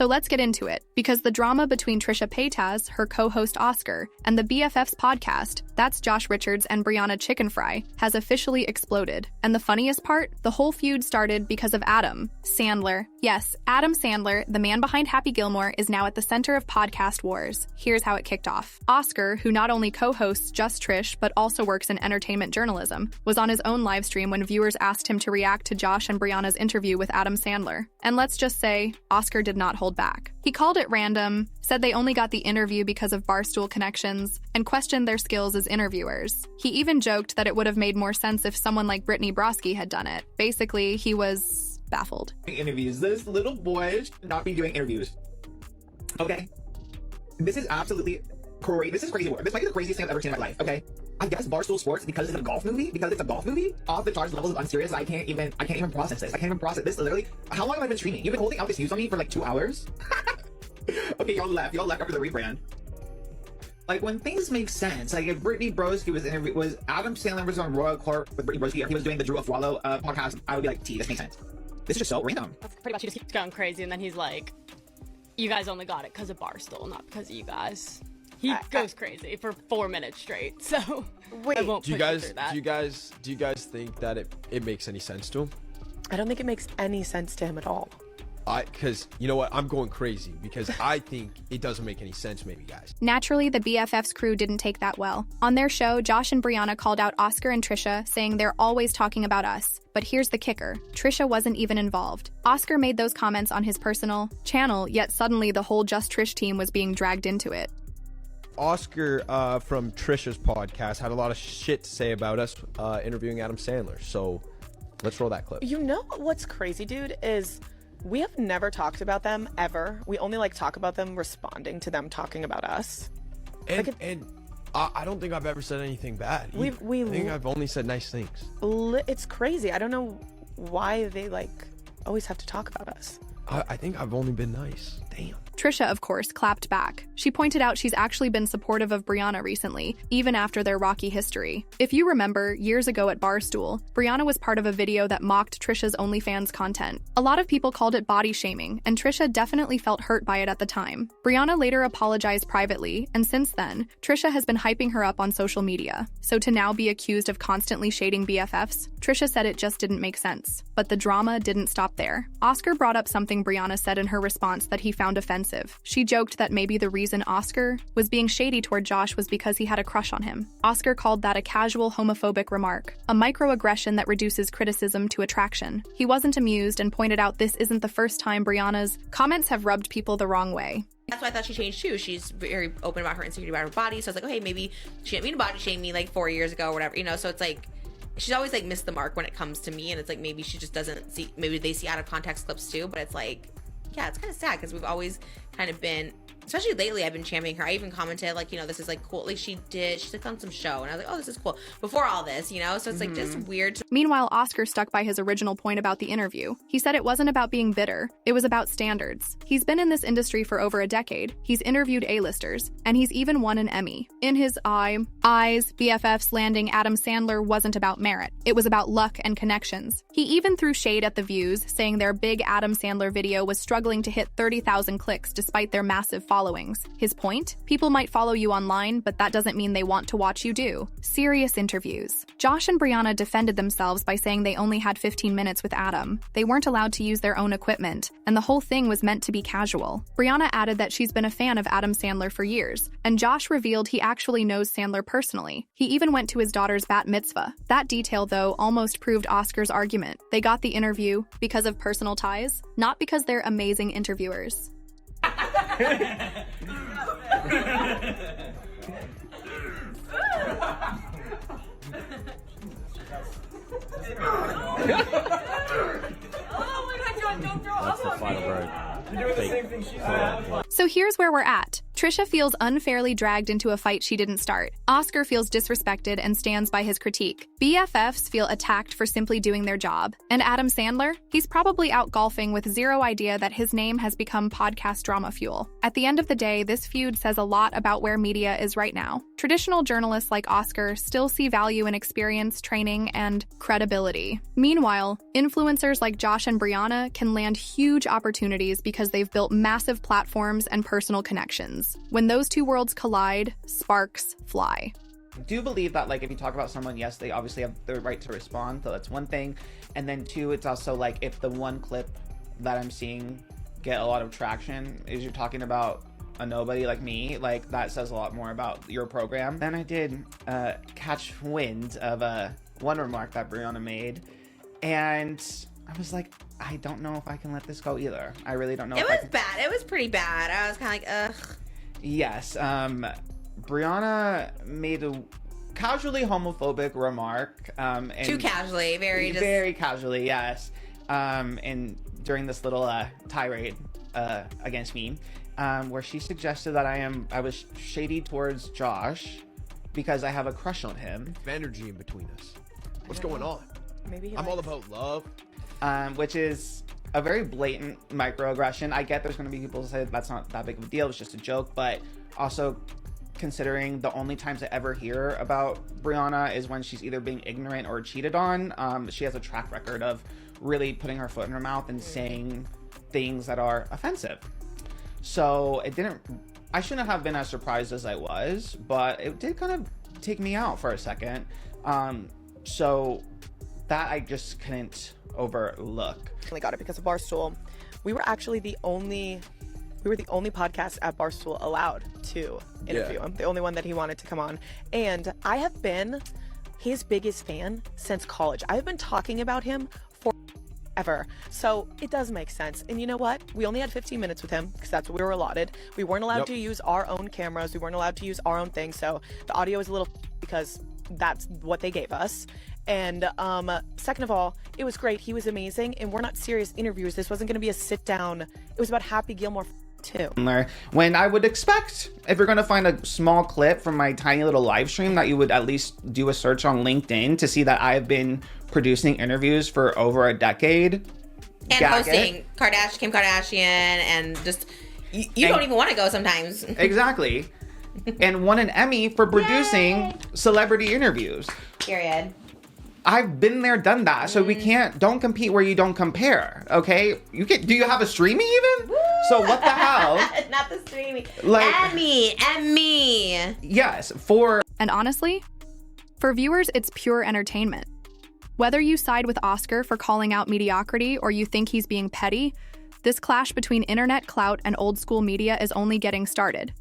So let's get into it, because the drama between Trisha Paytas, her co-host Oscar, and the BFFs Podcast, that's Josh Richards and Brianna Chickenfry, has officially exploded. And the funniest part? The whole feud started because of Adam Sandler. Yes, Adam Sandler, the man behind Happy Gilmore, is now at the center of podcast wars. Here's how it kicked off. Oscar, who not only co-hosts Just Trish, but also works in entertainment journalism, was on his own live stream when viewers asked him to react to Josh and Brianna's interview with Adam Sandler. And let's just say, Oscar did not hold back. He called it random, said they only got the interview because of Barstool connections, and questioned their skills as interviewers. He even joked that it would have made more sense if someone like Brittany Broski had done it. Basically, he was baffled. Interviews. This little boy should not be doing interviews. Okay? This is absolutely crazy. This is crazy work. This might be the craziest thing I've ever seen in my life, okay? I guess Barstool Sports, because it's a golf movie, off the charts levels of unserious. I can't even process this. I can't even process this. Literally, how long have I been streaming? You've been holding out this news on me for like 2 hours? Okay, y'all left after the rebrand. Like, when things make sense, like if Brittany Broski was Adam Sandler was on Royal Court with Brittany Broski, or he was doing the Drew Afwalo podcast, I would be like, this makes sense. This is just so random. That's pretty much, he just keeps going crazy, and then he's like, you guys only got it because of Barstool, not because of you guys. He goes crazy for 4 minutes straight, so wait, I won't do you guys think that it makes any sense to him? I don't think it makes any sense to him at all. Because you know what, I'm going crazy because I think it doesn't make any sense, maybe, guys. Naturally, the BFFs crew didn't take that well. On their show, Josh and Brianna called out Oscar and Trisha, saying they're always talking about us. But here's the kicker. Trisha wasn't even involved. Oscar made those comments on his personal channel, yet suddenly the whole Just Trish team was being dragged into it. Oscar from Trisha's podcast had a lot of shit to say about us interviewing Adam Sandler. So let's roll that clip. You know what's crazy, dude, is we have never talked about them ever. We only talk about them responding to them talking about us. And I don't think I've ever said anything bad. I think I've only said nice things. It's crazy. I don't know why they always have to talk about us. I think I've only been nice. Damn. Trisha, of course, clapped back. She pointed out she's actually been supportive of Brianna recently, even after their rocky history. If you remember, years ago at Barstool, Brianna was part of a video that mocked Trisha's OnlyFans content. A lot of people called it body shaming, and Trisha definitely felt hurt by it at the time. Brianna later apologized privately, and since then, Trisha has been hyping her up on social media. So to now be accused of constantly shading BFFs, Trisha said it just didn't make sense. But the drama didn't stop there. Oscar brought up something Brianna said in her response that he found offensive. She joked that maybe the reason Oscar was being shady toward Josh was because he had a crush on him. Oscar called that a casual homophobic remark, a microaggression that reduces criticism to attraction. He wasn't amused and pointed out this isn't the first time Brianna's comments have rubbed people the wrong way. That's why I thought she changed too. She's very open about her insecurity about her body. So I was like, oh, hey, maybe she didn't mean to body shame me 4 years ago or whatever, So it's like, she's always missed the mark when it comes to me. And it's like, maybe she just doesn't see, maybe they see out of context clips too. But it's like, yeah, it's kind of sad because we've always kind of been, especially lately, I've been championing her. I even commented this is cool. She's on some show and I was like, oh, this is cool before all this, so it's just weird. Meanwhile, Oscar stuck by his original point about the interview. He said it wasn't about being bitter, it was about standards. He's been in this industry for over a decade. He's interviewed A-listers, and he's even won an Emmy. In his eyes, BFFs landing Adam Sandler wasn't about merit. It was about luck and connections. He even threw shade at The Views, saying their big Adam Sandler video was struggling to hit 30,000 clicks despite their massive followings. His point? People might follow you online, but that doesn't mean they want to watch you do. Serious interviews. Josh and Brianna defended themselves by saying they only had 15 minutes with Adam. They weren't allowed to use their own equipment, and the whole thing was meant to be casual. Brianna added that she's been a fan of Adam Sandler for years, and Josh revealed he actually knows Sandler personally. He even went to his daughter's bat mitzvah. That detail, though, almost proved Oscar's argument. They got the interview because of personal ties, not because they're amazing interviewers. That's the final word. You're doing the same thing she said. So here's where we're at. Trisha feels unfairly dragged into a fight she didn't start. Oscar feels disrespected and stands by his critique. BFFs feel attacked for simply doing their job. And Adam Sandler? He's probably out golfing with zero idea that his name has become podcast drama fuel. At the end of the day, this feud says a lot about where media is right now. Traditional journalists like Oscar still see value in experience, training, and credibility. Meanwhile, influencers like Josh and Brianna can land huge opportunities because they've built massive platforms and personal connections. When those two worlds collide, sparks fly. I do believe that, like, if you talk about someone, yes, they obviously have the right to respond, so that's one thing. And then two, it's also like, if the one clip that I'm seeing get a lot of traction is you're talking about a nobody like me, like, that says a lot more about your program. Then I did catch wind of one remark that Brianna made, and I was like, I don't know if I can let this go either. I really don't know. It was bad. It was pretty bad. I was kind of like, ugh. Yes, Brianna made a casually homophobic remark. And Too casually, very casually, yes. And during this little tirade against me, where she suggested that I was shady towards Josh because I have a crush on him. Energy in between us. What's going on? Maybe I'm all about love. Which is a very blatant microaggression. I get there's going to be people who say that's not that big of a deal, it's just a joke, but also considering the only times I ever hear about Brianna is when she's either being ignorant or cheated on. She has a track record of really putting her foot in her mouth and saying things that are offensive. So I shouldn't have been as surprised as I was, but it did kind of take me out for a second. So that I just couldn't overlook. We got it because of Barstool. We were actually the only podcast at Barstool allowed to interview him. The only one that he wanted to come on. And I have been his biggest fan since college. I've been talking about him forever. So it does make sense. And you know what? We only had 15 minutes with him because that's what we were allotted. We weren't allowed to use our own cameras. We weren't allowed to use our own thing. So the audio is a little because that's what they gave us. And second of all, it was great. He was amazing. And we're not serious interviews. This wasn't going to be a sit down. It was about Happy Gilmore too. When I would expect, if you're going to find a small clip from my tiny little live stream, that you would at least do a search on LinkedIn to see that I've been producing interviews for over a decade. And hosting Kim Kardashian, and just, you don't even want to go sometimes. Exactly. And won an Emmy for producing celebrity interviews. Period. I've been there, done that. So don't compete where you don't compare. Okay? Do you have a streaming even? Woo! So what the hell? Not the streaming. Like, Emmy. Yes, And honestly, for viewers, it's pure entertainment. Whether you side with Oscar for calling out mediocrity or you think he's being petty, this clash between internet clout and old school media is only getting started.